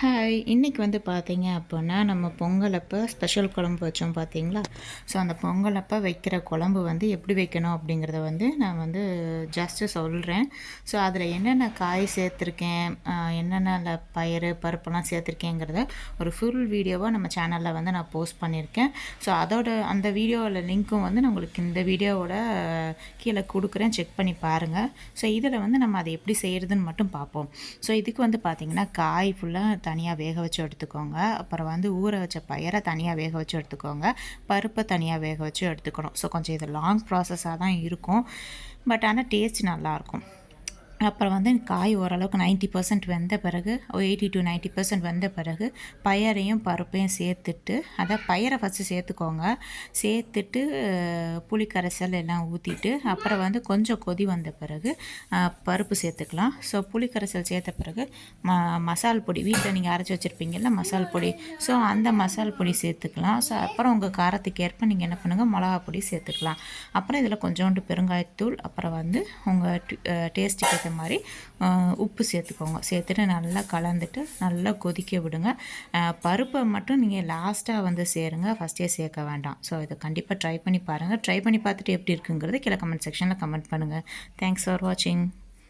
Hi! இன்னைக்கு வந்து பார்த்தீங்க அப்போனா, நம்ம பொங்கல் அப்ப ஸ்பெஷல் குழம்பு வச்சோம் பார்த்தீங்களா? ஸோ, அந்த பொங்கல் அப்ப வைக்கிற குழம்பு வந்து எப்படி வைக்கணும் அப்படிங்கிறத வந்து நான் வந்து ஜஸ்ட்டு சொல்றேன். ஸோ, அதில என்னென்ன காய் சேர்த்துருக்கேன், என்னென்ன பயறு, பருப்புலாம் சேர்த்துருக்கேங்கிறத ஒரு ஃபுல் வீடியோவா நம்ம சேனல்ல வந்து நான் போஸ்ட் பண்ணியிருக்கேன். ஸோ, அதோட அந்த வீடியோவோட லிங்க்கும் வந்து நான் உங்களுக்கு இந்த வீடியோவோட கீழ குடுக்குறேன். செக் பண்ணி பாருங்க. ஸோ, இதில வந்து நம்ம அத எப்படி செய்றதுன்னு மட்டும் பார்ப்போம். ஸோ, இதுக்கு வந்து பார்த்தீங்கன்னா, காய் ஃபுல்லா தனியா வேக வச்சு எடுத்துக்கோங்க. அப்புறம் வந்து ஊற வச்ச பயற தனியா வேக வச்சு எடுத்துக்கோங்க. பருப்ப தனியா வேக வச்சு எடுத்துக்கணும். ஸோ, கொஞ்சம் இது லாங் ப்ராசஸா தான் இருக்கும். பட் ஆனா டேஸ்ட் நல்லாயிருக்கும். அப்புறம் வந்து காய் ஓரளவுக்கு 90% வெந்த பிறகு 80 to 90% வெந்த பிறகு பயறையும் பருப்பையும் சேர்த்துட்டு பயறை ஃபஸ்ட்டு சேர்த்துக்கோங்க. சேர்த்துட்டு புளி கரைசல் எல்லாம் ஊற்றிட்டு அப்புறம் வந்து கொஞ்சம் கொதி வந்த பிறகு பருப்பு சேர்த்துக்கலாம். ஸோ புளி கரைசல் சேர்த்த பிறகு மசால் பொடி வீட்டில் நீங்கள் அரைச்சி வச்சுருப்பீங்கள்ல மசால் பொடி, ஸோ அந்த மசால் பொடி சேர்த்துக்கலாம். ஸோ அப்புறம் உங்கள் காரத்துக்கு ஏற்ப நீங்கள் என்ன பண்ணுங்கள், மிளகா பொடி சேர்த்துக்கலாம். அப்புறம் இதில் கொஞ்சோண்டு பெருங்காயத்தூள், அப்புறம் வந்து உங்கள் டேஸ்ட்டுக்கு ஏற்ற மாதிரி உப்பு சேர்த்துக்கோங்க. சேர்த்துட்டு நல்லா கலந்துட்டு நல்லா கொதிக்க விடுங்க. பருப்பை மட்டும் நீங்கள் லாஸ்ட்டாக வந்து சேருங்க, ஃபஸ்ட்டே சேர்க்க வேண்டாம். ஸோ இதை கண்டிப்பாக ட்ரை பண்ணி பாருங்கள். ட்ரை பண்ணி பார்த்துட்டு எப்படி இருக்குங்கிறது கீழே கமெண்ட் செக்ஷனில் கமெண்ட் பண்ணுங்கள். தேங்க்ஸ் ஃபார் வாட்சிங்.